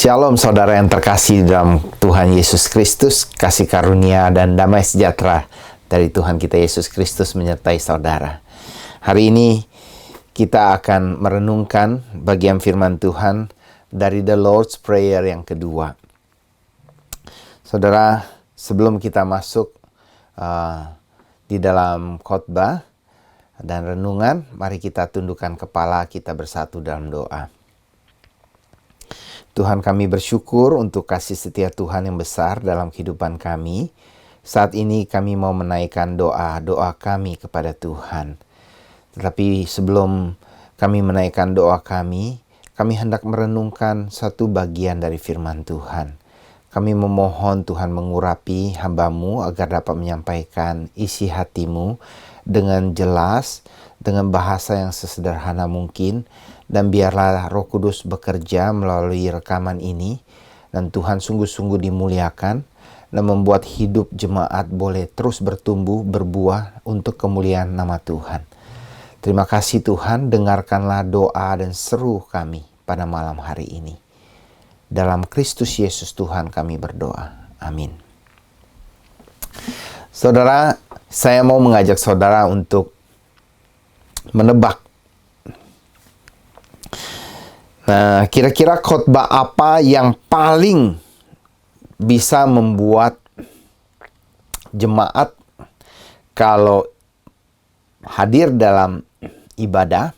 Shalom saudara yang terkasih dalam Tuhan Yesus Kristus, kasih karunia dan damai sejahtera dari Tuhan kita Yesus Kristus menyertai saudara. Hari ini kita akan merenungkan bagian firman Tuhan dari The Lord's Prayer yang kedua. Saudara, sebelum kita masuk di dalam khotbah dan renungan, mari kita tundukkan kepala kita bersatu dalam doa. Tuhan, kami bersyukur untuk kasih setia Tuhan yang besar dalam kehidupan kami. Saat ini kami mau menaikkan doa kami kepada Tuhan. Tetapi sebelum kami menaikkan doa kami hendak merenungkan satu bagian dari firman Tuhan. Kami memohon Tuhan mengurapi hamba-Mu agar dapat menyampaikan isi hati-Mu dengan jelas, dengan bahasa yang sesederhana mungkin. Dan biarlah Roh Kudus bekerja melalui rekaman ini. Dan Tuhan sungguh-sungguh dimuliakan. Dan membuat hidup jemaat boleh terus bertumbuh, berbuah untuk kemuliaan nama Tuhan. Terima kasih Tuhan, dengarkanlah doa dan seru kami pada malam hari ini. Dalam Kristus Yesus Tuhan kami berdoa. Amin. Saudara, saya mau mengajak saudara untuk menebak. Nah, kira-kira khotbah apa yang paling bisa membuat jemaat kalau hadir dalam ibadah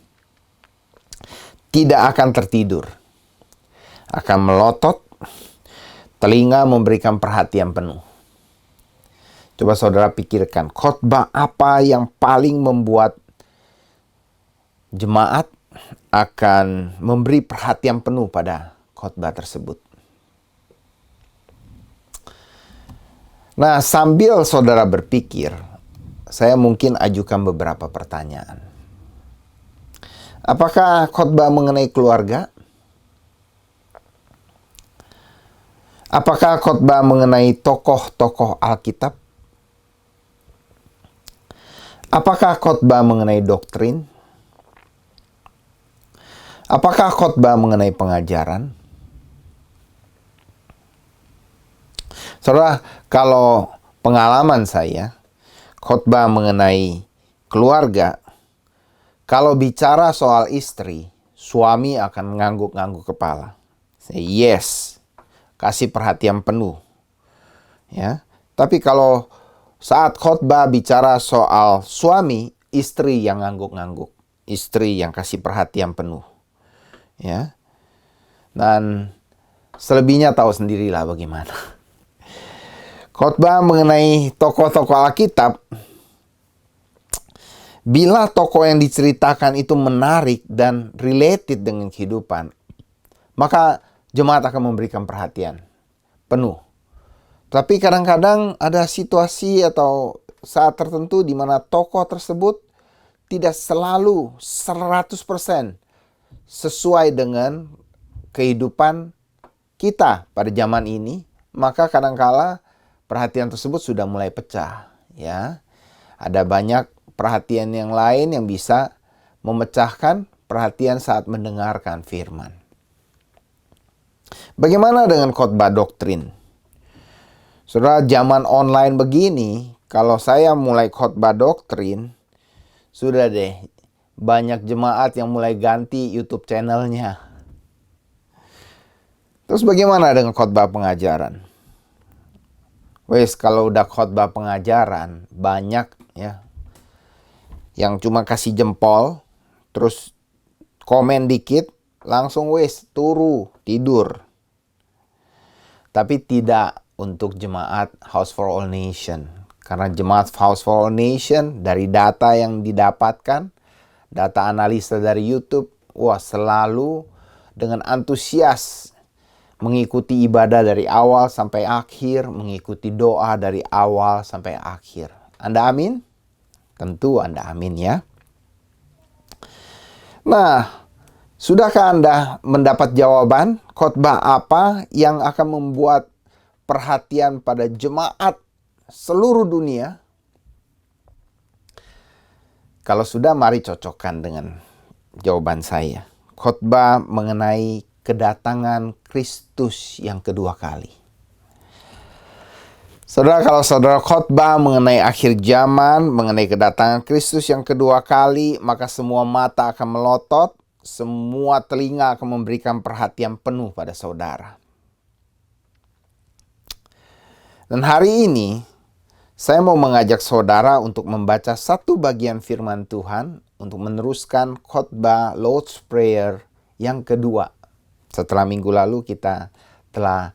tidak akan tertidur, akan melotot, telinga memberikan perhatian penuh. Coba saudara pikirkan, khotbah apa yang paling membuat jemaat akan memberi perhatian penuh pada khotbah tersebut. Nah, sambil saudara berpikir, saya mungkin ajukan beberapa pertanyaan. Apakah khotbah mengenai keluarga? Apakah khotbah mengenai tokoh-tokoh Alkitab? Apakah khotbah mengenai doktrin? Apakah khotbah mengenai pengajaran? Saudara, kalau pengalaman saya, khotbah mengenai keluarga, kalau bicara soal istri, suami akan mengangguk-angguk kepala. Say yes, kasih perhatian penuh. Ya, tapi kalau saat khotbah bicara soal suami, istri yang ngangguk-ngangguk, istri yang kasih perhatian penuh. Ya, dan selebihnya tahu sendirilah bagaimana. Khotbah mengenai tokoh-tokoh Alkitab, bila tokoh yang diceritakan itu menarik dan related dengan kehidupan, maka jemaat akan memberikan perhatian penuh. Tapi kadang-kadang ada situasi atau saat tertentu di mana tokoh tersebut tidak selalu 100% sesuai dengan kehidupan kita pada zaman ini, maka kadangkala perhatian tersebut sudah mulai pecah, ya. Ada banyak perhatian yang lain yang bisa memecahkan perhatian saat mendengarkan firman. Bagaimana dengan khotbah doktrin? Saudara, zaman online begini, kalau saya mulai khotbah doktrin, sudah deh, banyak jemaat yang mulai ganti YouTube channelnya. Terus bagaimana dengan khotbah pengajaran? Wes, kalau udah khotbah pengajaran, banyak ya yang cuma kasih jempol, terus komen dikit, langsung wes turu, tidur. Tapi tidak untuk jemaat House for All Nation. Karena jemaat House for All Nation, dari data yang didapatkan, data analisa dari YouTube, selalu dengan antusias mengikuti ibadah dari awal sampai akhir, mengikuti doa dari awal sampai akhir. Anda amin? Tentu Anda amin ya. Nah, sudahkah Anda mendapat jawaban khotbah apa yang akan membuat perhatian pada jemaat seluruh dunia? Kalau sudah, mari cocokkan dengan jawaban saya. Khotbah mengenai kedatangan Kristus yang kedua kali. Saudara, kalau saudara khotbah mengenai akhir zaman, mengenai kedatangan Kristus yang kedua kali, maka semua mata akan melotot, semua telinga akan memberikan perhatian penuh pada saudara. Dan hari ini, saya mau mengajak saudara untuk membaca satu bagian firman Tuhan untuk meneruskan khotbah Lord's Prayer yang kedua. Setelah minggu lalu kita telah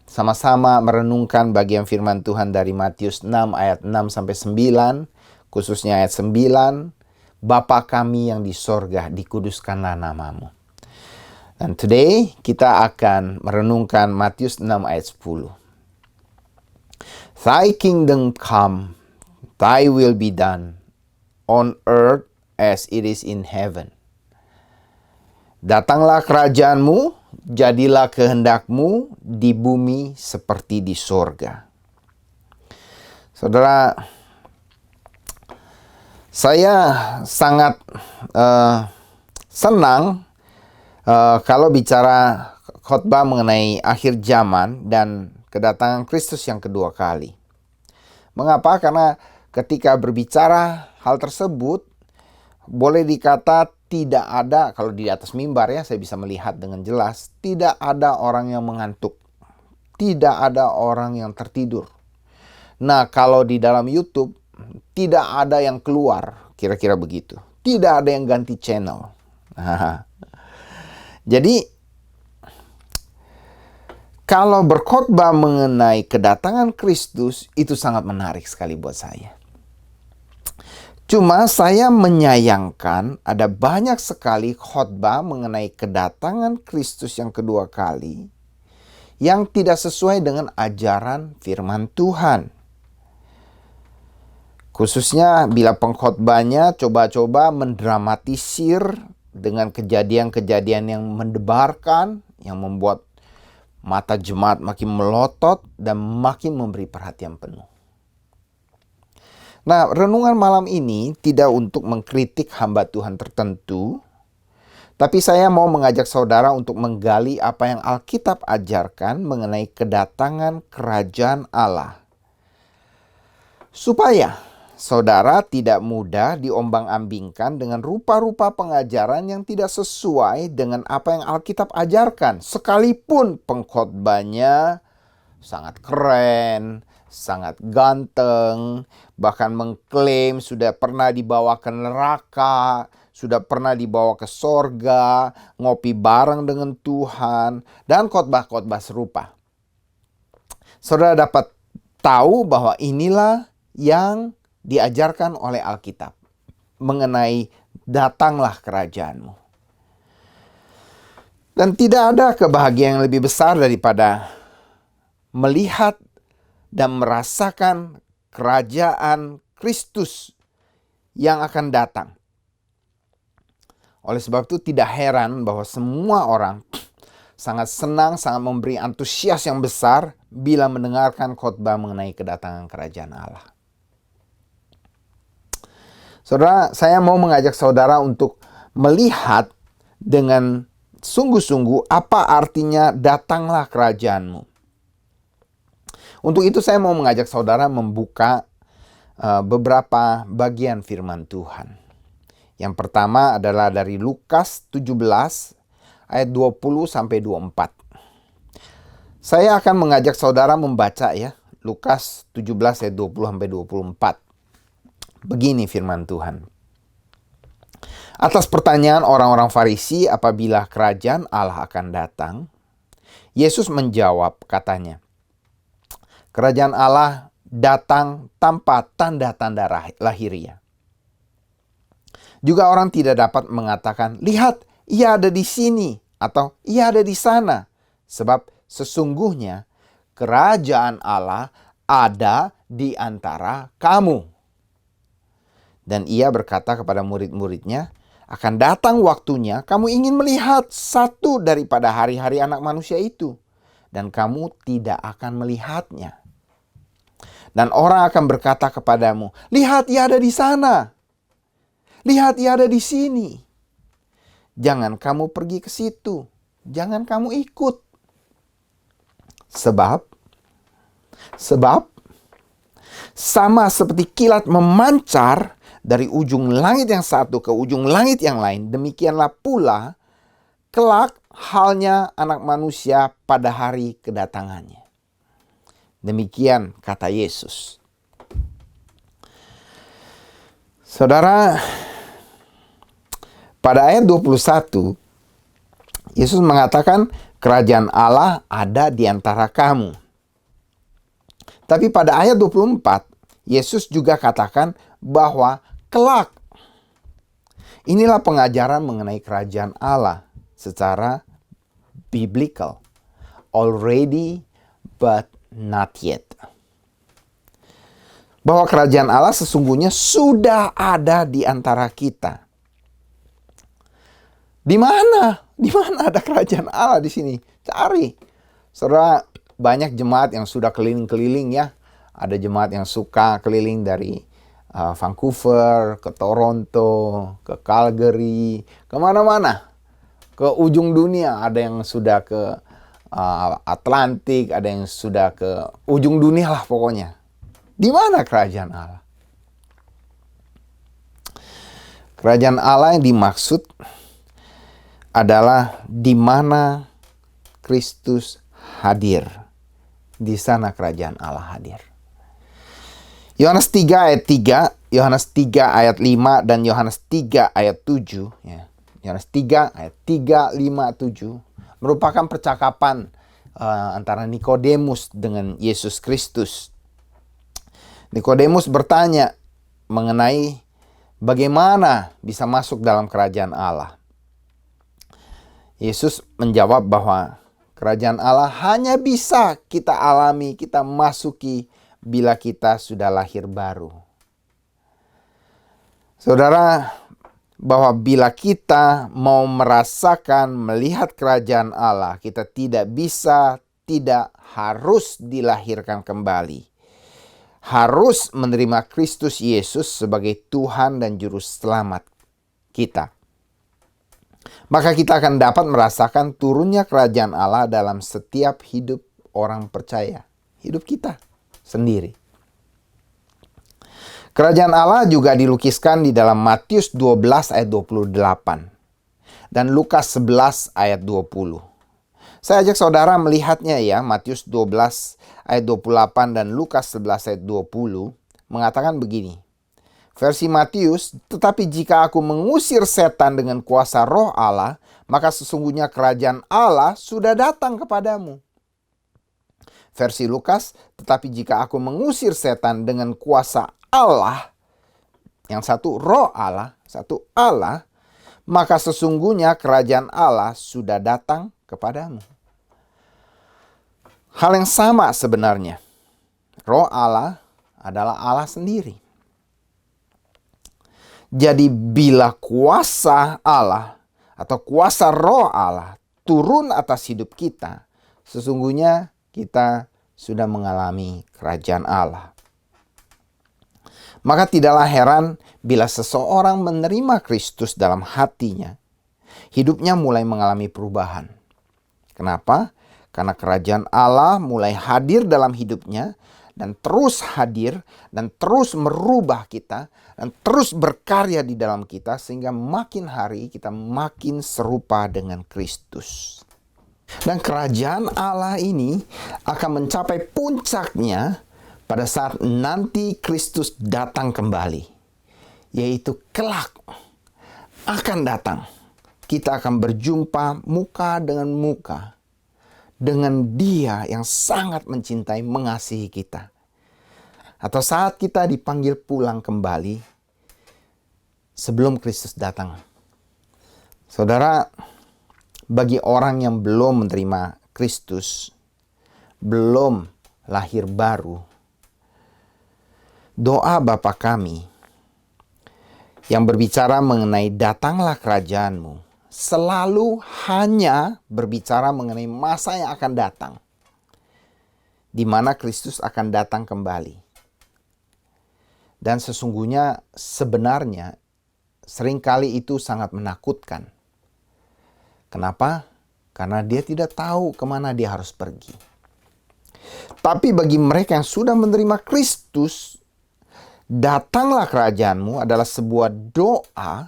sama-sama merenungkan bagian firman Tuhan dari Matius 6 ayat 6 sampai 9, khususnya ayat 9, Bapa kami yang di sorga, dikuduskanlah namamu. Dan today kita akan merenungkan Matius 6 ayat 10. Thy kingdom come, thy will be done, on earth as it is in heaven. Datanglah kerajaanmu, jadilah kehendakmu di bumi seperti di sorga. Saudara, saya sangat senang kalau bicara khotbah mengenai akhir zaman dan kedatangan Kristus yang kedua kali. Mengapa? Karena ketika berbicara hal tersebut, boleh dikata tidak ada, kalau di atas mimbar ya, saya bisa melihat dengan jelas, tidak ada orang yang mengantuk. Tidak ada orang yang tertidur. Nah, kalau di dalam YouTube, tidak ada yang keluar, kira-kira begitu. Tidak ada yang ganti channel. Jadi, kalau berkhotbah mengenai kedatangan Kristus, itu sangat menarik sekali buat saya. Cuma saya menyayangkan ada banyak sekali khotbah mengenai kedatangan Kristus yang kedua kali yang tidak sesuai dengan ajaran firman Tuhan. Khususnya bila pengkhotbahnya coba-coba mendramatisir dengan kejadian-kejadian yang mendebarkan, yang membuat mata jemaat makin melotot dan makin memberi perhatian penuh. Nah, renungan malam ini tidak untuk mengkritik hamba Tuhan tertentu, tapi saya mau mengajak saudara untuk menggali apa yang Alkitab ajarkan mengenai kedatangan kerajaan Allah. Supaya saudara tidak mudah diombang-ambingkan dengan rupa-rupa pengajaran yang tidak sesuai dengan apa yang Alkitab ajarkan. Sekalipun pengkhotbahnya sangat keren, sangat ganteng, bahkan mengklaim sudah pernah dibawa ke neraka, sudah pernah dibawa ke sorga, ngopi bareng dengan Tuhan, dan khotbah-khotbah serupa. Saudara dapat tahu bahwa inilah yang diajarkan oleh Alkitab mengenai datanglah kerajaanmu. Dan tidak ada kebahagiaan yang lebih besar daripada melihat dan merasakan kerajaan Kristus yang akan datang. Oleh sebab itu tidak heran bahwa semua orang sangat senang, sangat memberi antusias yang besar bila mendengarkan khotbah mengenai kedatangan kerajaan Allah. Saudara, saya mau mengajak saudara untuk melihat dengan sungguh-sungguh apa artinya datanglah kerajaanmu. Untuk itu saya mau mengajak saudara membuka beberapa bagian firman Tuhan. Yang pertama adalah dari Lukas 17 ayat 20 sampai 24. Saya akan mengajak saudara membaca ya, Lukas 17 ayat 20 sampai 24. Begini firman Tuhan. Atas pertanyaan orang-orang Farisi apabila kerajaan Allah akan datang, Yesus menjawab katanya, kerajaan Allah datang tanpa tanda-tanda lahiriah. Juga orang tidak dapat mengatakan, lihat, ia ada di sini, atau ia ada di sana. Sebab sesungguhnya kerajaan Allah ada di antara kamu. Dan ia berkata kepada murid-muridnya, akan datang waktunya kamu ingin melihat satu daripada hari-hari anak manusia itu. Dan kamu tidak akan melihatnya. Dan orang akan berkata kepadamu, lihat ia ada di sana. Lihat ia ada di sini. jangan kamu pergi ke situ. Jangan kamu ikut. Sebab sama seperti kilat memancar dari ujung langit yang satu ke ujung langit yang lain, demikianlah pula kelak halnya Anak Manusia pada hari kedatangannya. Demikian kata Yesus. Saudara, pada ayat 21, Yesus mengatakan kerajaan Allah ada di antara kamu. Tapi pada ayat 24, Yesus juga katakan bahwa kelak. Inilah pengajaran mengenai kerajaan Allah secara biblical. Already but not yet. Bahwa kerajaan Allah sesungguhnya sudah ada di antara kita. Di mana? Di mana ada kerajaan Allah di sini? Cari. Saudara, banyak jemaat yang sudah keliling-keliling ya. Ada jemaat yang suka keliling dari Vancouver, ke Toronto, ke Calgary, kemana-mana. Ke ujung dunia. Ada yang sudah ke Atlantik, ada yang sudah ke ujung dunia lah pokoknya. Di mana kerajaan Allah? Kerajaan Allah yang dimaksud adalah di mana Kristus hadir. Di sana kerajaan Allah hadir. Yohanes 3 ayat 3, Yohanes 3 ayat 5, dan Yohanes 3 ayat 7. Ya. Yohanes 3 ayat 3, 5, 7 merupakan percakapan antara Nikodemus dengan Yesus Kristus. Nikodemus bertanya mengenai bagaimana bisa masuk dalam kerajaan Allah. Yesus menjawab bahwa kerajaan Allah hanya bisa kita alami, kita masuki bila kita sudah lahir baru. Saudara, bahwa bila kita mau merasakan, melihat kerajaan Allah, kita tidak harus dilahirkan kembali. Harus menerima Kristus Yesus sebagai Tuhan dan Juru Selamat kita. Maka kita akan dapat merasakan turunnya kerajaan Allah dalam setiap hidup orang percaya. Hidup kita sendiri. Kerajaan Allah juga dilukiskan di dalam Matius 12 ayat 28 dan Lukas 11 ayat 20. Saya ajak saudara melihatnya ya, Matius 12 ayat 28 dan Lukas 11 ayat 20 mengatakan begini. Versi Matius, tetapi jika aku mengusir setan dengan kuasa roh Allah, maka sesungguhnya kerajaan Allah sudah datang kepadamu. Versi Lukas, tetapi jika aku mengusir setan dengan kuasa Allah, yang satu roh Allah, satu Allah, maka sesungguhnya kerajaan Allah sudah datang kepadamu. Hal yang sama sebenarnya. Roh Allah adalah Allah sendiri. Jadi bila kuasa Allah atau kuasa roh Allah turun atas hidup kita, sesungguhnya kita sudah mengalami kerajaan Allah. Maka tidaklah heran bila seseorang menerima Kristus dalam hatinya, hidupnya mulai mengalami perubahan. Kenapa? Karena kerajaan Allah mulai hadir dalam hidupnya dan terus hadir dan terus merubah kita dan terus berkarya di dalam kita sehingga makin hari kita makin serupa dengan Kristus. Dan kerajaan Allah ini akan mencapai puncaknya pada saat nanti Kristus datang kembali, yaitu kelak akan datang. Kita akan berjumpa muka dengan muka dengan Dia yang sangat mencintai, mengasihi kita. Atau saat kita dipanggil pulang kembali sebelum Kristus datang. Saudara, bagi orang yang belum menerima Kristus, belum lahir baru, doa Bapa kami yang berbicara mengenai datanglah kerajaanmu selalu hanya berbicara mengenai masa yang akan datang, di mana Kristus akan datang kembali. Dan sesungguhnya sebenarnya seringkali itu sangat menakutkan. Kenapa? Karena dia tidak tahu kemana dia harus pergi. Tapi bagi mereka yang sudah menerima Kristus, datanglah kerajaanmu adalah sebuah doa,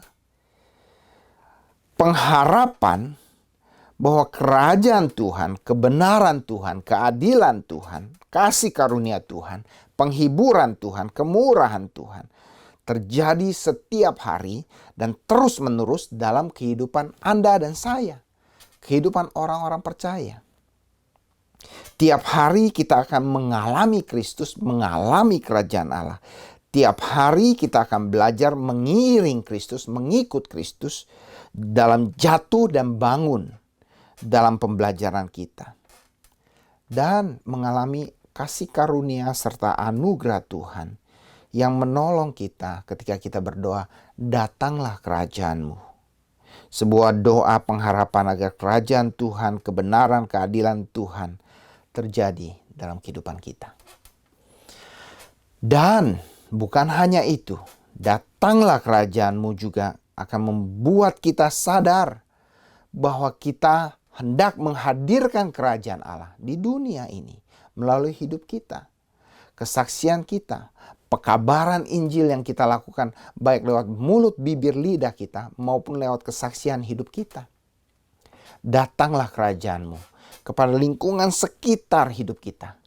pengharapan bahwa kerajaan Tuhan, kebenaran Tuhan, keadilan Tuhan, kasih karunia Tuhan, penghiburan Tuhan, kemurahan Tuhan terjadi setiap hari dan terus-menerus dalam kehidupan Anda dan saya, kehidupan orang-orang percaya. Tiap hari kita akan mengalami Kristus, mengalami kerajaan Allah. Tiap hari kita akan belajar mengiring Kristus, mengikut Kristus dalam jatuh dan bangun dalam pembelajaran kita. Dan mengalami kasih karunia serta anugerah Tuhan yang menolong kita ketika kita berdoa, datanglah kerajaan-Mu. Sebuah doa pengharapan agar kerajaan Tuhan, kebenaran, keadilan Tuhan terjadi dalam kehidupan kita. Dan bukan hanya itu, datanglah kerajaan-Mu juga akan membuat kita sadar bahwa kita hendak menghadirkan kerajaan Allah di dunia ini melalui hidup kita, kesaksian kita, pekabaran Injil yang kita lakukan baik lewat mulut, bibir, lidah kita maupun lewat kesaksian hidup kita. Datanglah kerajaan-Mu kepada lingkungan sekitar hidup kita,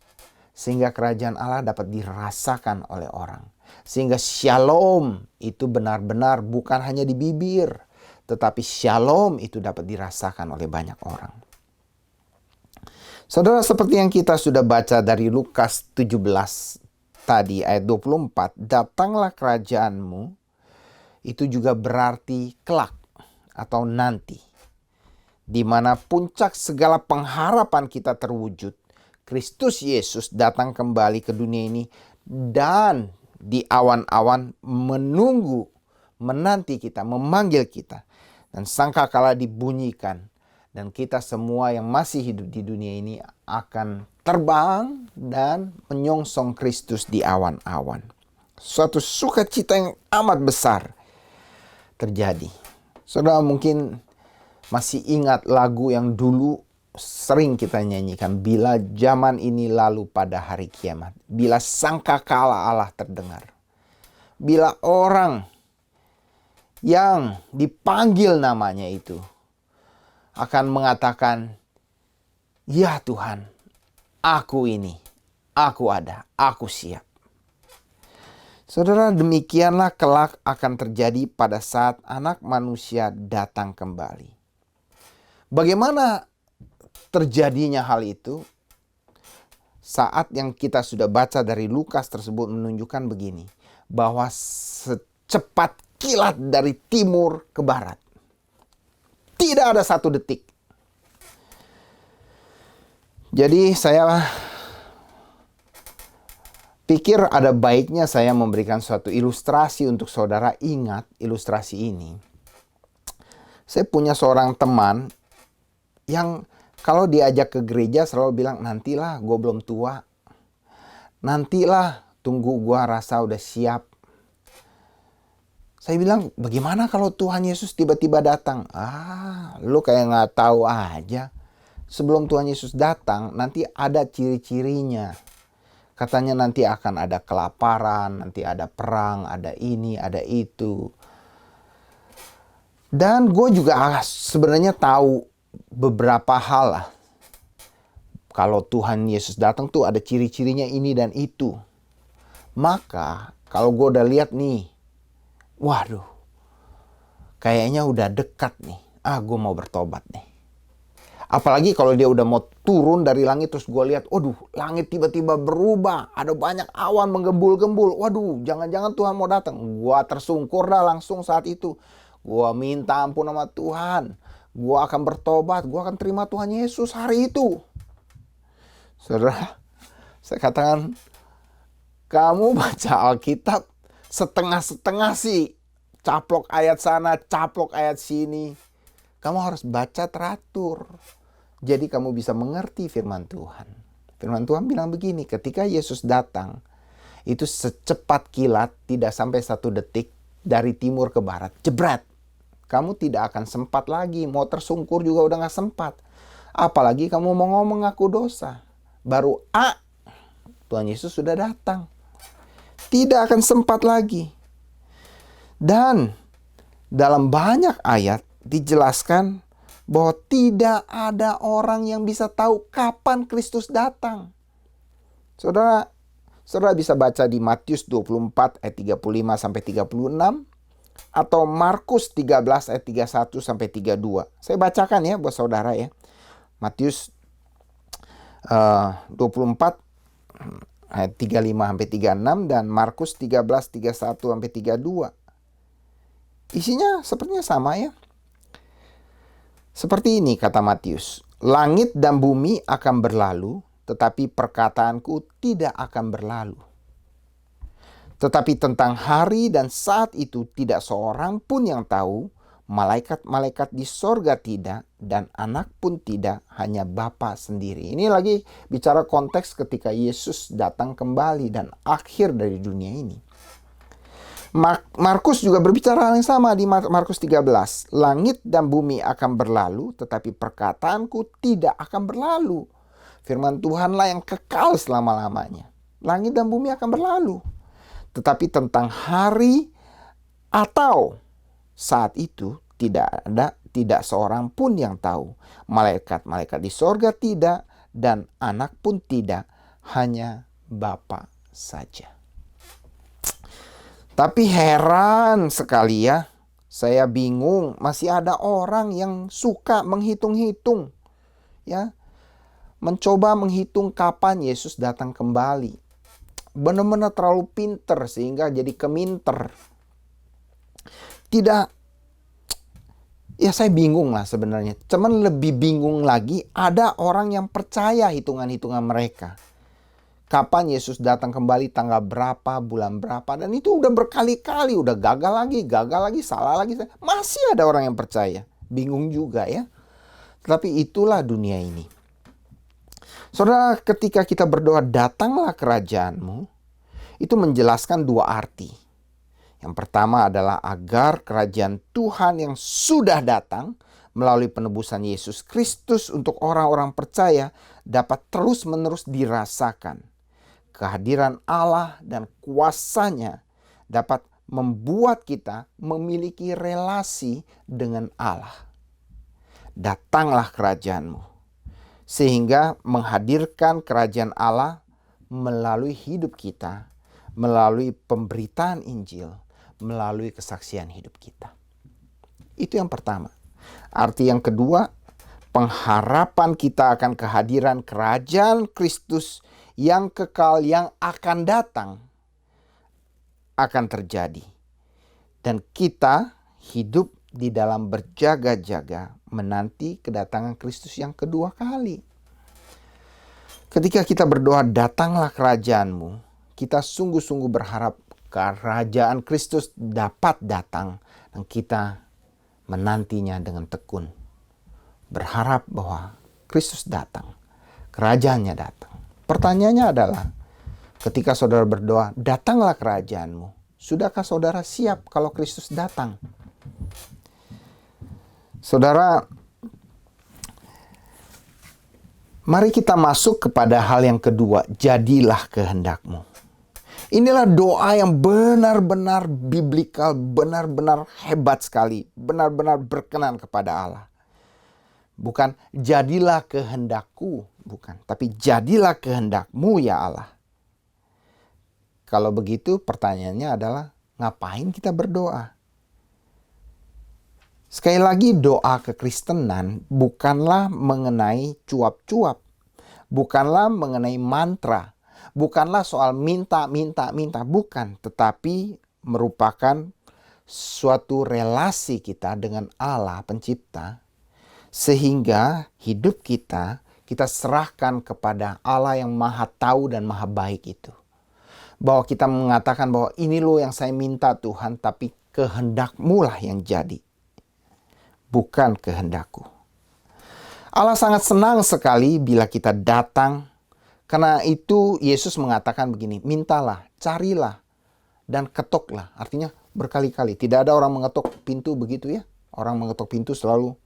sehingga kerajaan Allah dapat dirasakan oleh orang. Sehingga shalom itu benar-benar bukan hanya di bibir, tetapi shalom itu dapat dirasakan oleh banyak orang. Saudara, seperti yang kita sudah baca dari Lukas 17 tadi ayat 24, datanglah kerajaan-Mu, itu juga berarti kelak atau nanti, di mana puncak segala pengharapan kita terwujud. Kristus Yesus datang kembali ke dunia ini dan di awan-awan menunggu, menanti kita, memanggil kita. Dan sangkakala dibunyikan dan kita semua yang masih hidup di dunia ini akan terbang dan menyongsong Kristus di awan-awan. Suatu sukacita yang amat besar terjadi. Saudara mungkin masih ingat lagu yang dulu sering kita nyanyikan, bila zaman ini lalu pada hari kiamat, bila sangkakala Allah terdengar, bila orang yang dipanggil namanya itu akan mengatakan, ya Tuhan, aku ini, aku ada, aku siap. Saudara, demikianlah kelak akan terjadi pada saat Anak Manusia datang kembali. Bagaimana terjadinya hal itu? Saat yang kita sudah baca dari Lukas tersebut menunjukkan begini, bahwa secepat kilat dari timur ke barat, tidak ada satu detik. Jadi saya pikir ada baiknya saya memberikan suatu ilustrasi untuk saudara ingat ilustrasi ini. Saya punya seorang teman yang kalau diajak ke gereja selalu bilang, nantilah gue belum tua. Nantilah tunggu gue rasa udah siap. Saya bilang, bagaimana kalau Tuhan Yesus tiba-tiba datang? Lu kayak gak tahu aja. Sebelum Tuhan Yesus datang, nanti ada ciri-cirinya. Katanya nanti akan ada kelaparan, nanti ada perang, ada ini, ada itu. Dan gue juga sebenarnya tahu beberapa hal lah. Kalau Tuhan Yesus datang tuh ada ciri-cirinya ini dan itu. Maka kalau gue udah lihat nih, waduh, kayaknya udah dekat nih. Gue mau bertobat nih. Apalagi kalau dia udah mau turun dari langit terus gue lihat, waduh, langit tiba-tiba berubah. Ada banyak awan menggembul-gembul. Waduh, jangan-jangan Tuhan mau datang. Gue tersungkur dah langsung saat itu. Gue minta ampun sama Tuhan. Gue akan bertobat. Gue akan terima Tuhan Yesus hari itu. Saudara, saya katakan, kamu baca Alkitab setengah-setengah sih. Caplok ayat sana, caplok ayat sini. Kamu harus baca teratur. Jadi kamu bisa mengerti firman Tuhan. Firman Tuhan bilang begini, ketika Yesus datang, itu secepat kilat, tidak sampai 1 detik, dari timur ke barat, jebret. kamu tidak akan sempat lagi. Mau tersungkur juga udah gak sempat. Apalagi kamu mau ngomong ngaku dosa. Baru Tuhan Yesus sudah datang. Tidak akan sempat lagi. Dan dalam banyak ayat dijelaskan bahwa tidak ada orang yang bisa tahu kapan Kristus datang. Saudara bisa baca di Matius 24 ayat 35 sampai 36 atau Markus 13 ayat 31 sampai 32. Saya bacakan ya buat saudara ya. Matius 24 ayat 35 sampai 36 dan Markus 13 31 sampai 32. Isinya sepertinya sama ya. Seperti ini kata Matius, langit dan bumi akan berlalu, tetapi perkataanku tidak akan berlalu. Tetapi tentang hari dan saat itu tidak seorang pun yang tahu, malaikat-malaikat di sorga tidak, dan anak pun tidak, hanya Bapa sendiri. Ini lagi bicara konteks ketika Yesus datang kembali dan akhir dari dunia ini. Markus juga berbicara hal yang sama di Markus 13. Langit dan bumi akan berlalu, tetapi perkataanku tidak akan berlalu. Firman Tuhanlah yang kekal selama-lamanya. Langit dan bumi akan berlalu. Tetapi tentang hari atau saat itu tidak seorang pun yang tahu. Malaikat-malaikat di sorga tidak, dan anak pun tidak, hanya Bapa saja. Tapi heran sekali ya, saya bingung, masih ada orang yang suka menghitung-hitung, ya, mencoba menghitung kapan Yesus datang kembali. Benar-benar terlalu pinter sehingga jadi keminter. Tidak, ya saya bingung lah sebenarnya. Cuman lebih bingung lagi, ada orang yang percaya hitungan-hitungan mereka. Kapan Yesus datang kembali, tanggal berapa, bulan berapa. Dan itu udah berkali-kali, udah gagal lagi, salah lagi. Masih ada orang yang percaya. Bingung juga ya. Tapi itulah dunia ini. Saudara, ketika kita berdoa, datanglah kerajaanmu, itu menjelaskan dua arti. Yang pertama adalah agar kerajaan Tuhan yang sudah datang melalui penebusan Yesus Kristus untuk orang-orang percaya dapat terus-menerus dirasakan. Kehadiran Allah dan kuasanya dapat membuat kita memiliki relasi dengan Allah. Datanglah kerajaanmu, sehingga menghadirkan kerajaan Allah melalui hidup kita, melalui pemberitaan Injil, melalui kesaksian hidup kita. Itu yang pertama. Arti yang kedua, pengharapan kita akan kehadiran kerajaan Kristus yang kekal yang akan datang akan terjadi. Dan kita hidup di dalam berjaga-jaga menanti kedatangan Kristus yang kedua kali. Ketika kita berdoa, datanglah kerajaanmu, kita sungguh-sungguh berharap kerajaan Kristus dapat datang dan kita menantinya dengan tekun. Berharap bahwa Kristus datang, kerajaannya datang. Pertanyaannya adalah, ketika saudara berdoa, datanglah kerajaanmu, sudahkah saudara siap kalau Kristus datang? Saudara, mari kita masuk kepada hal yang kedua, jadilah kehendakmu. Inilah doa yang benar-benar biblikal, benar-benar hebat sekali, benar-benar berkenan kepada Allah. Bukan jadilah kehendakku, bukan, tapi jadilah kehendakmu ya Allah. Kalau begitu pertanyaannya adalah, ngapain kita berdoa? Sekali lagi, doa kekristenan bukanlah mengenai cuap-cuap, bukanlah mengenai mantra, bukanlah soal minta, bukan, tetapi merupakan suatu relasi kita dengan Allah pencipta, sehingga hidup kita serahkan kepada Allah yang maha tahu dan maha baik itu. Bahwa kita mengatakan bahwa ini loh yang saya minta Tuhan, tapi kehendakmu lah yang jadi, bukan kehendakku. Allah sangat senang sekali bila kita datang. Karena itu Yesus mengatakan begini, mintalah, carilah, dan ketoklah. Artinya berkali-kali. Tidak ada orang mengetok pintu begitu ya. Orang mengetuk pintu selalu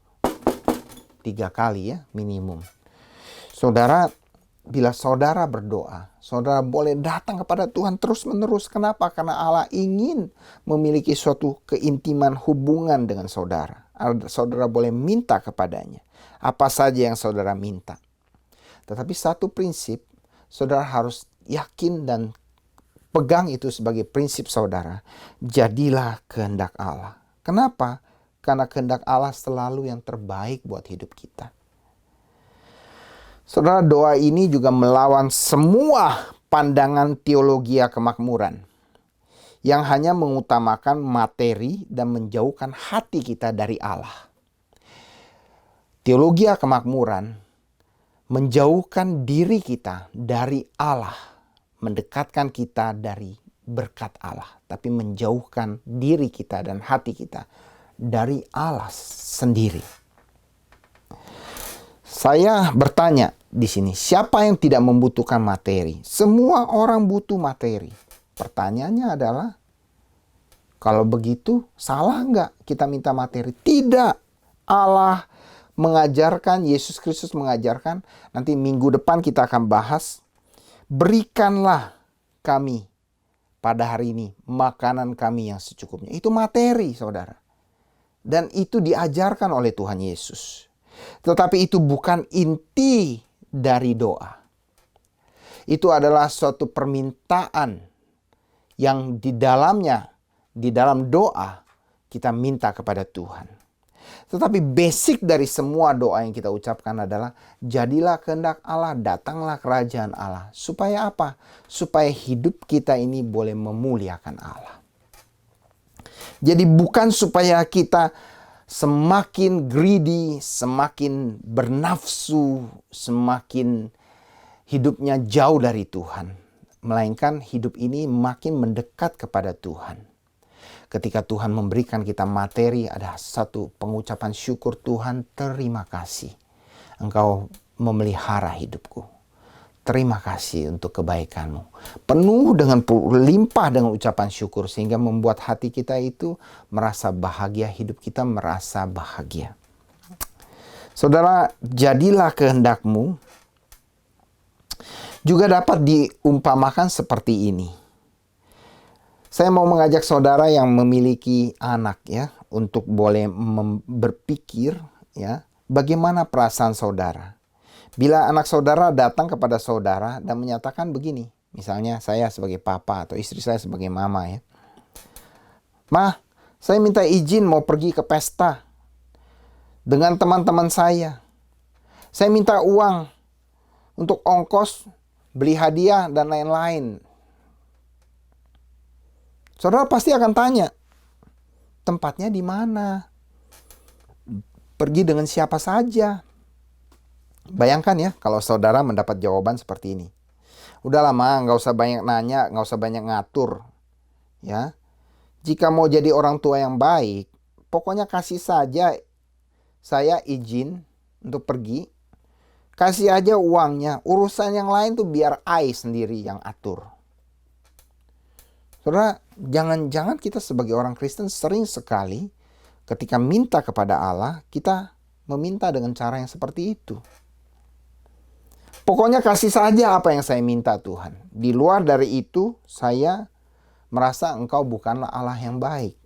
3 kali ya minimum. Saudara, bila saudara berdoa, saudara boleh datang kepada Tuhan terus-menerus. Kenapa? Karena Allah ingin memiliki suatu keintiman hubungan dengan saudara. Saudara boleh minta kepadanya apa saja yang saudara minta. Tetapi satu prinsip, saudara harus yakin dan pegang itu sebagai prinsip saudara. Jadilah kehendak Allah. Kenapa? Karena kehendak Allah selalu yang terbaik buat hidup kita. Saudara, doa ini juga melawan semua pandangan teologi kemakmuran yang hanya mengutamakan materi dan menjauhkan hati kita dari Allah. Teologi kemakmuran menjauhkan diri kita dari Allah, mendekatkan kita dari berkat Allah, tapi menjauhkan diri kita dan hati kita dari Allah sendiri. Saya bertanya di sini, siapa yang tidak membutuhkan materi? Semua orang butuh materi. Pertanyaannya adalah, kalau begitu salah nggak kita minta materi? Tidak. Allah mengajarkan, Yesus Kristus mengajarkan, nanti minggu depan kita akan bahas, berikanlah kami pada hari ini makanan kami yang secukupnya. Itu materi, saudara. Dan itu diajarkan oleh Tuhan Yesus. Tetapi itu bukan inti dari doa. Itu adalah suatu permintaan yang di dalamnya, di dalam doa, kita minta kepada Tuhan. Tetapi basic dari semua doa yang kita ucapkan adalah, jadilah kehendak Allah, datanglah kerajaan Allah. Supaya apa? Supaya hidup kita ini boleh memuliakan Allah. Jadi bukan supaya kita semakin greedy, semakin bernafsu, semakin hidupnya jauh dari Tuhan. Melainkan hidup ini makin mendekat kepada Tuhan. Ketika Tuhan memberikan kita materi, ada satu pengucapan syukur, Tuhan terima kasih. Engkau memelihara hidupku. Terima kasih untuk kebaikanmu. Penuh dengan limpah dengan ucapan syukur. Sehingga membuat hati kita itu merasa bahagia. Hidup kita merasa bahagia. Saudara, jadilah kehendakmu juga dapat diumpamakan seperti ini. Saya mau mengajak saudara yang memiliki anak ya, untuk boleh berpikir ya, bagaimana perasaan saudara. Bila anak saudara datang kepada saudara dan menyatakan begini, misalnya saya sebagai papa atau istri saya sebagai mama ya. Ma, saya minta izin mau pergi ke pesta dengan teman-teman saya. Saya minta uang untuk ongkos, beli hadiah dan lain-lain. Saudara pasti akan tanya, tempatnya di mana? Pergi dengan siapa saja? Bayangkan ya, kalau saudara mendapat jawaban seperti ini. Udah lama, nggak usah banyak nanya, nggak usah banyak ngatur. Ya, jika mau jadi orang tua yang baik, pokoknya kasih saja saya izin untuk pergi. Kasih aja uangnya, urusan yang lain tuh biar I sendiri yang atur. Saudara, jangan-jangan kita sebagai orang Kristen sering sekali ketika minta kepada Allah, kita meminta dengan cara yang seperti itu. Pokoknya kasih saja apa yang saya minta Tuhan. Di luar dari itu, saya merasa engkau bukanlah Allah yang baik.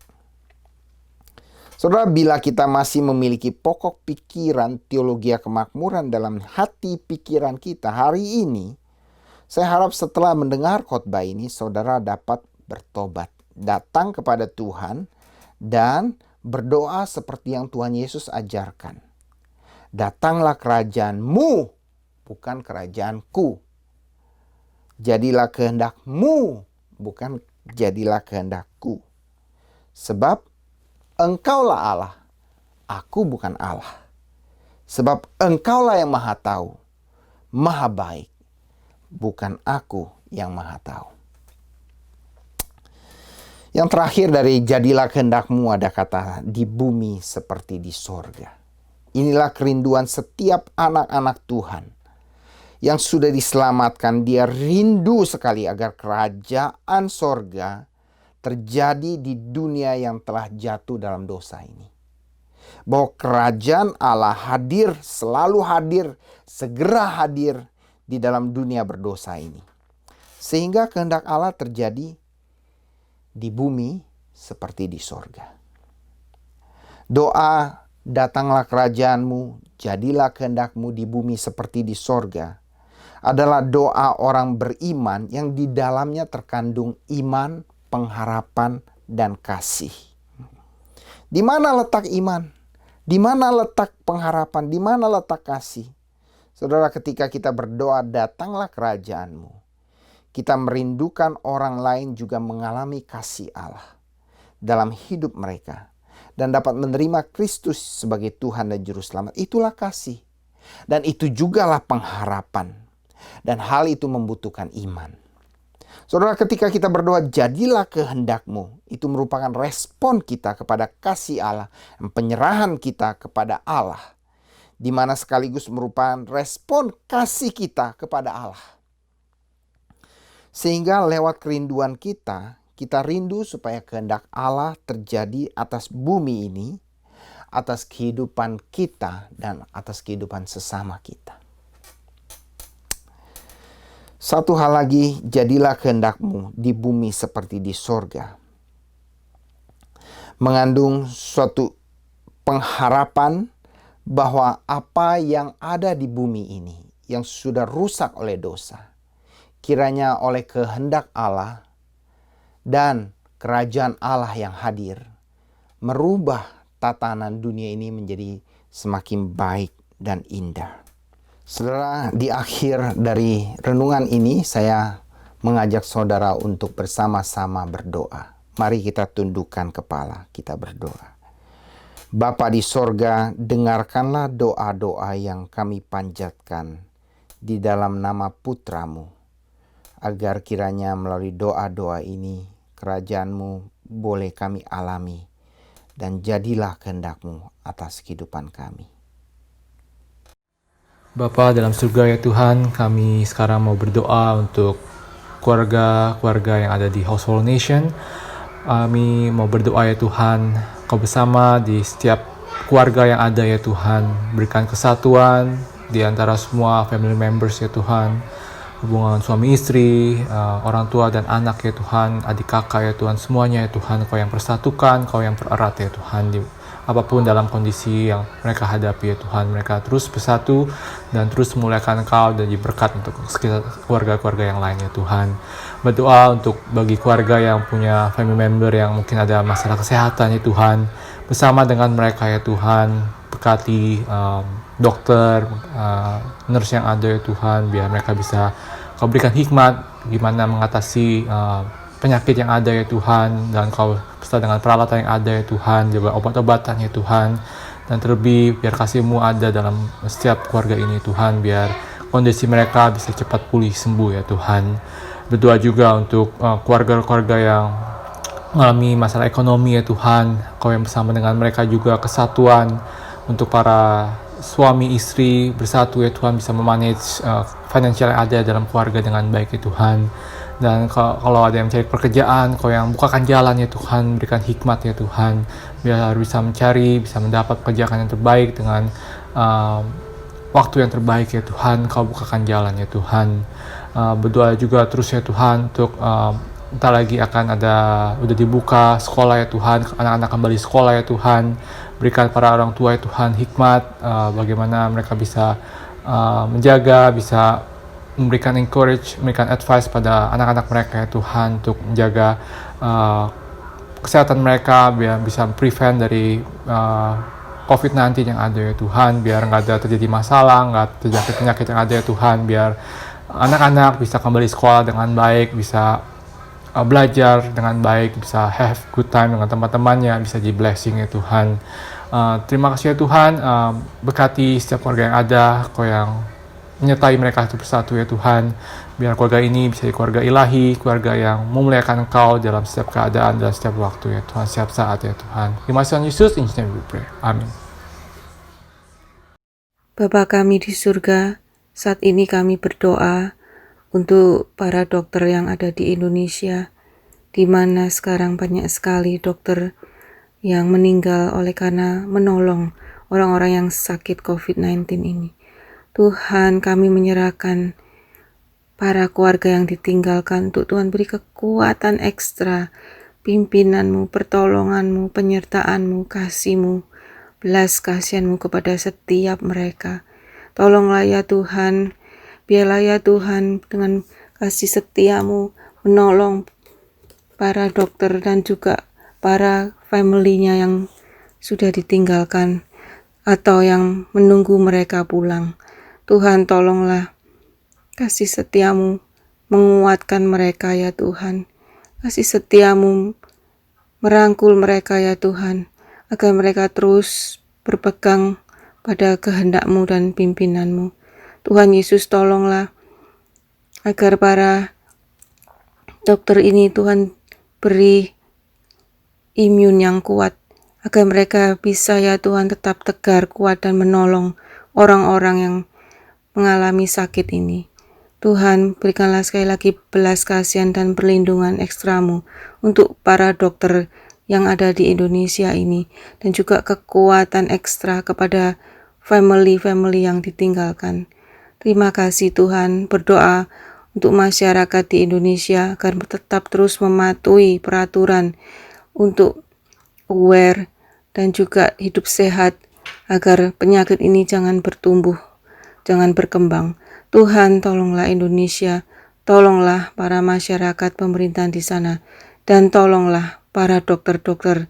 Saudara, bila kita masih memiliki pokok pikiran teologi kemakmuran dalam hati pikiran kita hari ini, saya harap setelah mendengar khotbah ini, saudara dapat bertobat, datang kepada Tuhan, dan berdoa seperti yang Tuhan Yesus ajarkan. Datanglah kerajaanmu, bukan kerajaanku. Jadilah kehendakmu, bukan jadilah kehendakku. Sebab engkaulah Allah, aku bukan Allah. Sebab engkaulah yang maha tahu, maha baik, bukan aku yang maha tahu. Yang terakhir dari jadilah kehendakmu ada kata di bumi seperti di sorga. Inilah kerinduan setiap anak-anak Tuhan yang sudah diselamatkan. Dia rindu sekali agar kerajaan sorga terjadi di dunia yang telah jatuh dalam dosa ini. bahwa kerajaan Allah hadir, selalu hadir, segera hadir di dalam dunia berdosa ini. Sehingga kehendak Allah terjadi di bumi seperti di sorga. Doa, datanglah kerajaanmu, jadilah kehendakmu di bumi seperti di sorga, adalah doa orang beriman yang di dalamnya terkandung iman, pengharapan, dan kasih. Di mana letak iman? Di mana letak pengharapan? Di mana letak kasih? Saudara, ketika kita berdoa, datanglah kerajaanmu, kita merindukan orang lain juga mengalami kasih Allah dalam hidup mereka dan dapat menerima Kristus sebagai Tuhan dan Juru Selamat. Itulah kasih. Dan itu jugalah pengharapan. Dan hal itu membutuhkan iman. Saudara, ketika kita berdoa, jadilah kehendakmu, itu merupakan respon kita kepada kasih Allah, penyerahan kita kepada Allah, di mana sekaligus merupakan respon kasih kita kepada Allah. Sehingga lewat kerinduan kita rindu supaya kehendak Allah terjadi atas bumi ini, atas kehidupan kita, dan atas kehidupan sesama kita. Satu hal lagi, jadilah kehendakmu di bumi seperti di sorga. Mengandung suatu pengharapan bahwa apa yang ada di bumi ini, yang sudah rusak oleh dosa, kiranya oleh kehendak Allah dan kerajaan Allah yang hadir, merubah tatanan dunia ini menjadi semakin baik dan indah. Saudara, di akhir dari renungan ini saya mengajak saudara untuk bersama-sama berdoa. Mari kita tundukkan kepala, kita berdoa. Bapa di sorga, dengarkanlah doa-doa yang kami panjatkan di dalam nama Putramu, agar kiranya melalui doa-doa ini kerajaan-Mu boleh kami alami, dan jadilah kehendak-Mu atas kehidupan kami. Bapa dalam surga ya Tuhan, kami sekarang mau berdoa untuk keluarga-keluarga yang ada di Household Nation. Kami mau berdoa ya Tuhan, Kau bersama di setiap keluarga yang ada ya Tuhan. Berikan kesatuan di antara semua family members ya Tuhan. Hubungan suami istri, orang tua dan anak ya Tuhan, adik kakak ya Tuhan, semuanya ya Tuhan. Kau yang persatukan, Kau yang pererat ya Tuhan. Apapun dalam kondisi yang mereka hadapi ya Tuhan, mereka terus bersatu dan terus memuliakan Kau dan diberkat untuk keluarga-keluarga yang lain ya Tuhan. Berdoa untuk bagi keluarga yang punya family member yang mungkin ada masalah kesehatan ya Tuhan, bersama dengan mereka ya Tuhan, berkati dokter, nurse yang ada ya Tuhan, biar mereka bisa Kau berikan hikmat gimana mengatasi penyakit yang ada ya Tuhan, dan Kau beserta dengan peralatan yang ada ya Tuhan, juga obat-obatan ya Tuhan, dan terlebih biar kasih-Mu ada dalam setiap keluarga ini Tuhan, biar kondisi mereka bisa cepat pulih sembuh ya Tuhan. Berdoa juga untuk keluarga-keluarga yang mengalami masalah ekonomi ya Tuhan, Kau yang bersama dengan mereka juga kesatuan untuk para suami istri bersatu ya Tuhan, bisa memanage financial yang ada dalam keluarga dengan baik ya Tuhan. Dan kalau ada yang mencari pekerjaan, Kau yang bukakan jalan ya Tuhan, berikan hikmat ya Tuhan, biar bisa mencari, bisa mendapat pekerjaan yang terbaik dengan waktu yang terbaik ya Tuhan. Kau bukakan jalan ya Tuhan. Berdoa juga terus ya Tuhan untuk entar lagi akan ada, udah dibuka sekolah ya Tuhan, anak-anak kembali sekolah ya Tuhan. Berikan para orang tua ya Tuhan hikmat bagaimana mereka bisa menjaga, bisa memberikan encourage, memberikan advice pada anak-anak mereka ya Tuhan, untuk menjaga kesehatan mereka, biar bisa prevent dari COVID-19 yang ada ya Tuhan, biar nggak ada terjadi masalah, nggak terjadi penyakit yang ada ya Tuhan, biar anak-anak bisa kembali sekolah dengan baik, bisa belajar dengan baik, bisa have good time dengan teman-temannya, bisa jadi blessing ya Tuhan. Terima kasih ya Tuhan, berkati setiap keluarga yang ada, Kau yang menyertai mereka itu bersatu ya Tuhan, biar keluarga ini bisa jadi keluarga ilahi, keluarga yang memuliakan Kau dalam setiap keadaan, dalam setiap waktu ya Tuhan, setiap saat ya Tuhan. Terima kasih Tuhan Yesus, in His name we pray. Amin. Bapa kami di surga, saat ini kami berdoa untuk para dokter yang ada di Indonesia, di mana sekarang banyak sekali dokter yang meninggal oleh karena menolong orang-orang yang sakit COVID-19 ini. Tuhan, kami menyerahkan para keluarga yang ditinggalkan untuk Tuhan beri kekuatan ekstra, pimpinanmu, pertolonganmu, penyertaanmu, kasihmu, belas kasihanmu kepada setiap mereka. Tolonglah ya Tuhan, biarlah ya Tuhan dengan kasih setiamu menolong para dokter dan juga para family-nya yang sudah ditinggalkan atau yang menunggu mereka pulang. Tuhan, tolonglah kasih setiamu menguatkan mereka ya Tuhan. Kasih setiamu merangkul mereka ya Tuhan, agar mereka terus berpegang pada kehendak-Mu dan pimpinanmu. Tuhan Yesus, tolonglah agar para dokter ini Tuhan beri imun yang kuat, agar mereka bisa ya Tuhan tetap tegar, kuat dan menolong orang-orang yang mengalami sakit ini. Tuhan, berikanlah sekali lagi belas kasihan dan perlindungan ekstramu untuk para dokter yang ada di Indonesia ini, dan juga kekuatan ekstra kepada family-family yang ditinggalkan. Terima kasih Tuhan, berdoa untuk masyarakat di Indonesia agar tetap terus mematuhi peraturan untuk aware dan juga hidup sehat agar penyakit ini jangan bertumbuh, jangan berkembang. Tuhan, tolonglah Indonesia, tolonglah para masyarakat pemerintahan di sana, dan tolonglah para dokter-dokter,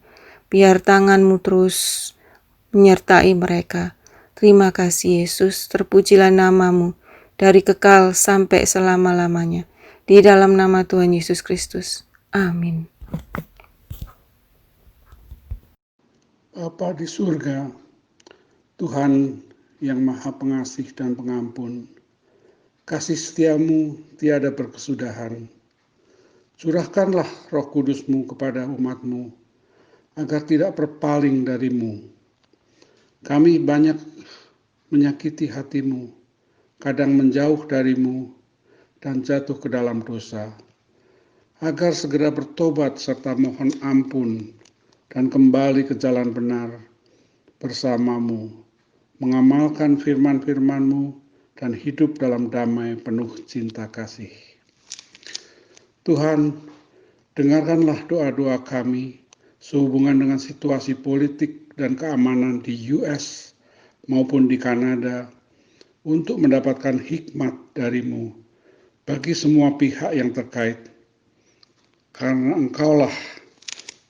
biar tangan-Mu terus menyertai mereka. Terima kasih Yesus, terpujilah nama-Mu dari kekal sampai selama-lamanya. Di dalam nama Tuhan Yesus Kristus. Amin. Bapa di surga, Tuhan yang maha pengasih dan pengampun, kasih setiamu tiada berkesudahan. Curahkanlah Roh Kudus-Mu kepada umat-Mu, agar tidak berpaling dari-Mu. Kami banyak menyakiti hati-Mu, kadang menjauh dari-Mu, dan jatuh ke dalam dosa. Agar segera bertobat serta mohon ampun, dan kembali ke jalan benar bersama-Mu, mengamalkan firman-firman-Mu, dan hidup dalam damai penuh cinta kasih. Tuhan, dengarkanlah doa-doa kami sehubungan dengan situasi politik dan keamanan di US maupun di Kanada untuk mendapatkan hikmat dari-Mu bagi semua pihak yang terkait. Karena Engkaulah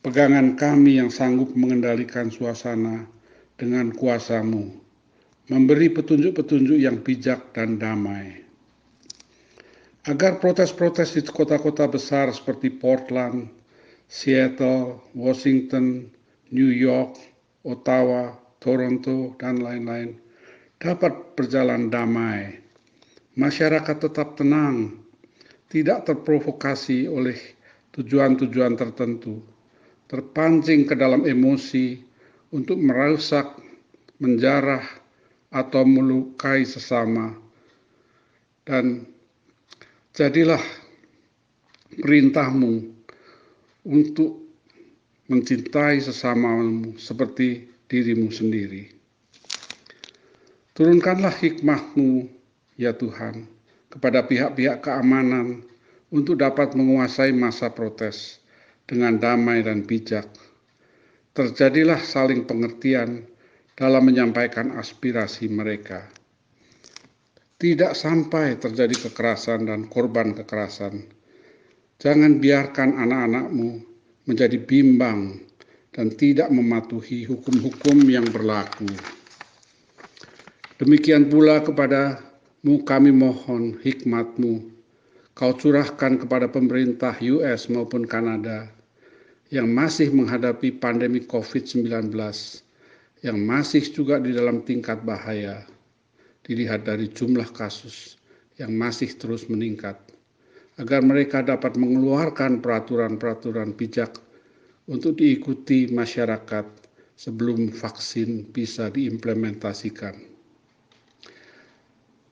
pegangan kami yang sanggup mengendalikan suasana dengan kuasa-Mu, memberi petunjuk-petunjuk yang bijak dan damai. Agar protes-protes di kota-kota besar seperti Portland, Seattle, Washington, New York, Ottawa, Toronto, dan lain-lain dapat berjalan damai. Masyarakat tetap tenang, tidak terprovokasi oleh tujuan-tujuan tertentu, terpancing ke dalam emosi untuk merusak, menjarah, atau melukai sesama. Dan jadilah perintah-Mu untuk mencintai sesamamu seperti diri-Mu sendiri. Turunkanlah hikmah-Mu, ya Tuhan, kepada pihak-pihak keamanan untuk dapat menguasai masa protes dengan damai dan bijak. Terjadilah saling pengertian dalam menyampaikan aspirasi mereka. Tidak sampai terjadi kekerasan dan korban kekerasan. Jangan biarkan anak-anak-Mu menjadi bimbang dan tidak mematuhi hukum-hukum yang berlaku. Demikian pula kepada-Mu kami mohon hikmat-Mu. Kau curahkan kepada pemerintah US maupun Kanada yang masih menghadapi pandemi COVID-19, yang masih juga di dalam tingkat bahaya, dilihat dari jumlah kasus yang masih terus meningkat, agar mereka dapat mengeluarkan peraturan-peraturan bijak untuk diikuti masyarakat sebelum vaksin bisa diimplementasikan.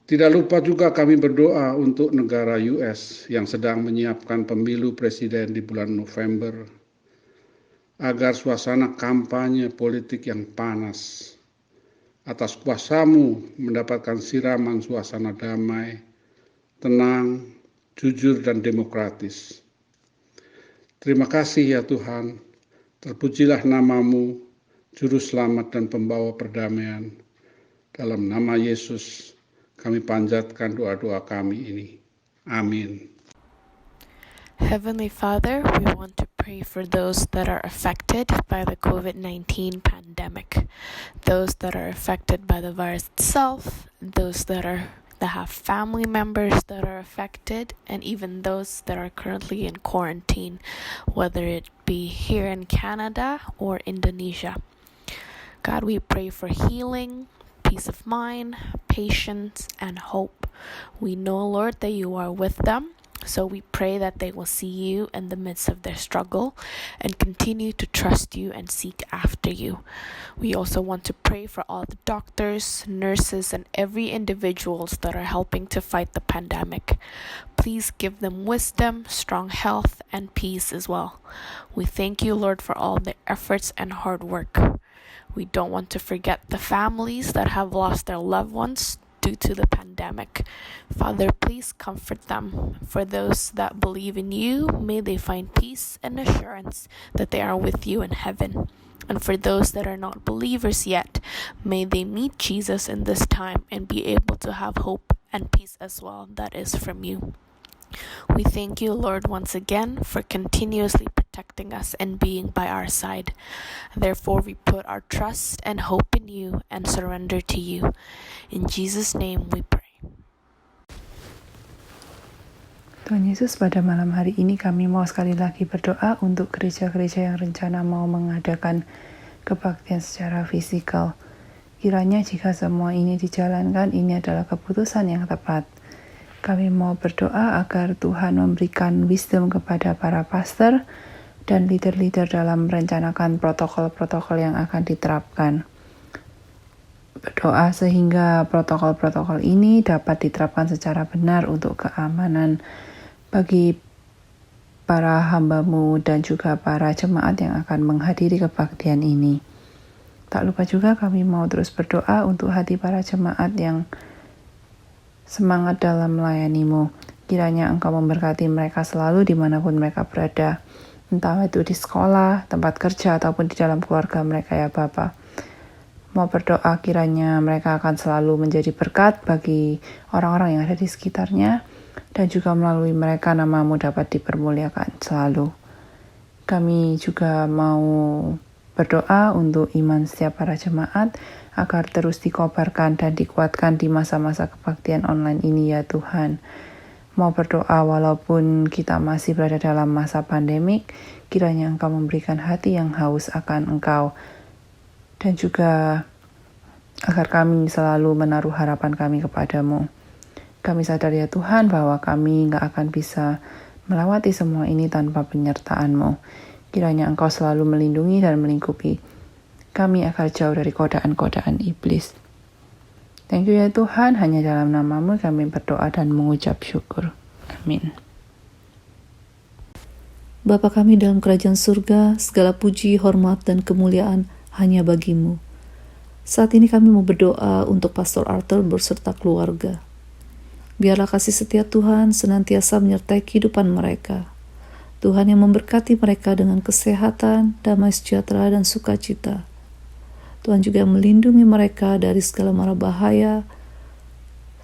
Tidak lupa juga kami berdoa untuk negara US yang sedang menyiapkan pemilu presiden di bulan November, agar suasana kampanye politik yang panas atas kuasa-Mu mendapatkan siraman suasana damai, tenang, jujur, dan demokratis. Terima kasih ya Tuhan, terpujilah nama-Mu, Juru Selamat dan Pembawa perdamaian. Dalam nama Yesus, kami panjatkan doa-doa kami ini. Amin. Heavenly Father, we want to pray for those that are affected by the COVID-19 pandemic, those that are affected by the virus itself, those that have family members that are affected, and even those that are currently in quarantine, whether it be here in Canada or Indonesia. God, we pray for healing, peace of mind, patience, and hope. We know, Lord, that you are with them. So we pray that they will see you in the midst of their struggle and continue to trust you and seek after you. We also want to pray for all the doctors, nurses, and every individuals that are helping to fight the pandemic. Please give them wisdom, strong health, and peace as well. We thank you, Lord, for all their efforts and hard work. We don't want to forget the families that have lost their loved ones due to the pandemic. Father, please comfort them. For those that believe in you, may they find peace and assurance that they are with you in heaven. And for those that are not believers yet, may they meet Jesus in this time and be able to have hope and peace as well that is from you. We thank you, Lord, once again for continuously protecting us and being by our side. Therefore, we put our trust and hope in you and surrender to you. In Jesus' name we pray. Tuhan Yesus, pada malam hari ini kami mau sekali lagi berdoa untuk gereja-gereja yang rencana mau mengadakan kebaktian secara fisikal. Kiranya jika semua ini dijalankan, ini adalah keputusan yang tepat. Kami mau berdoa agar Tuhan memberikan wisdom kepada para pastor dan leader-leader dalam merencanakan protokol-protokol yang akan diterapkan. Berdoa sehingga protokol-protokol ini dapat diterapkan secara benar untuk keamanan bagi para hamba-Mu dan juga para jemaat yang akan menghadiri kebaktian ini. Tak lupa juga kami mau terus berdoa untuk hati para jemaat yang semangat dalam melayani-Mu. Kiranya Engkau memberkati mereka selalu dimanapun mereka berada, entah itu di sekolah, tempat kerja, ataupun di dalam keluarga mereka ya Bapa. Mau berdoa kiranya mereka akan selalu menjadi berkat bagi orang-orang yang ada di sekitarnya, dan juga melalui mereka nama-Mu dapat dipermuliakan selalu. Kami juga mau berdoa untuk iman setiap para jemaat, agar terus dikobarkan dan dikuatkan di masa-masa kebaktian online ini ya Tuhan. Mau berdoa walaupun kita masih berada dalam masa pandemik, kiranya Engkau memberikan hati yang haus akan Engkau. Dan juga agar kami selalu menaruh harapan kami kepadamu. Kami sadar ya Tuhan bahwa kami gak akan bisa melewati semua ini tanpa penyertaan-Mu. Kiranya Engkau selalu melindungi dan melingkupi kami akan jauh dari godaan-godaan iblis. Thank you ya Tuhan, hanya dalam nama-Mu kami berdoa dan mengucap syukur. Amin. Bapa kami dalam kerajaan surga, segala puji, hormat, dan kemuliaan hanya bagi-Mu. Saat ini kami mau berdoa untuk Pastor Arthur berserta keluarga. Biarlah kasih setia Tuhan senantiasa menyertai kehidupan mereka. Tuhan yang memberkati mereka dengan kesehatan, damai sejahtera, dan sukacita. Tuhan juga melindungi mereka dari segala mara bahaya,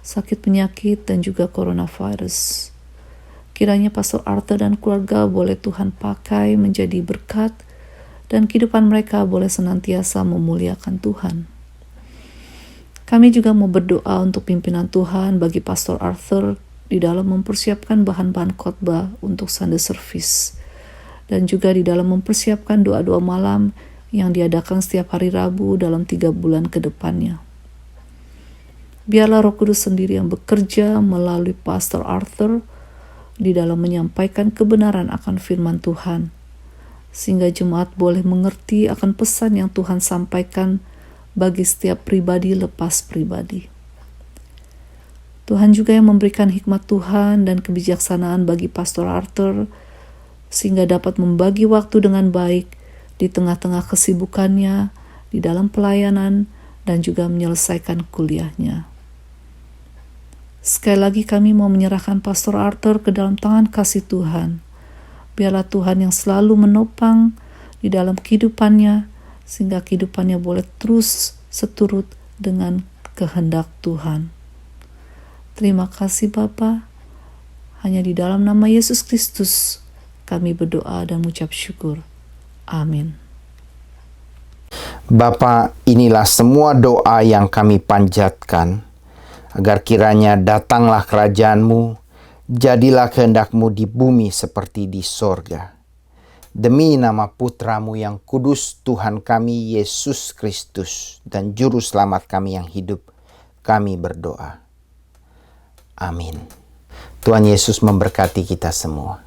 sakit penyakit, dan juga coronavirus. Kiranya Pastor Arthur dan keluarga boleh Tuhan pakai menjadi berkat, dan kehidupan mereka boleh senantiasa memuliakan Tuhan. Kami juga mau berdoa untuk pimpinan Tuhan bagi Pastor Arthur di dalam mempersiapkan bahan-bahan khotbah untuk Sunday service, dan juga di dalam mempersiapkan doa-doa malam yang diadakan setiap hari Rabu dalam 3 bulan ke depannya. Biarlah Roh Kudus sendiri yang bekerja melalui Pastor Arthur di dalam menyampaikan kebenaran akan firman Tuhan, sehingga jemaat boleh mengerti akan pesan yang Tuhan sampaikan bagi setiap pribadi lepas pribadi. Tuhan juga yang memberikan hikmat Tuhan dan kebijaksanaan bagi Pastor Arthur, sehingga dapat membagi waktu dengan baik di tengah-tengah kesibukannya, di dalam pelayanan, dan juga menyelesaikan kuliahnya. Sekali lagi kami mau menyerahkan Pastor Arthur ke dalam tangan kasih Tuhan. Biarlah Tuhan yang selalu menopang di dalam kehidupannya, sehingga kehidupannya boleh terus seturut dengan kehendak Tuhan. Terima kasih Bapa. Hanya di dalam nama Yesus Kristus kami berdoa dan mengucap syukur. Amin. Bapa, inilah semua doa yang kami panjatkan, agar kiranya datanglah kerajaan-Mu, jadilah kehendak-Mu di bumi seperti di sorga. Demi nama Putra-Mu yang kudus, Tuhan kami Yesus Kristus, dan Juru Selamat kami yang hidup, kami berdoa. Amin. Tuhan Yesus memberkati kita semua.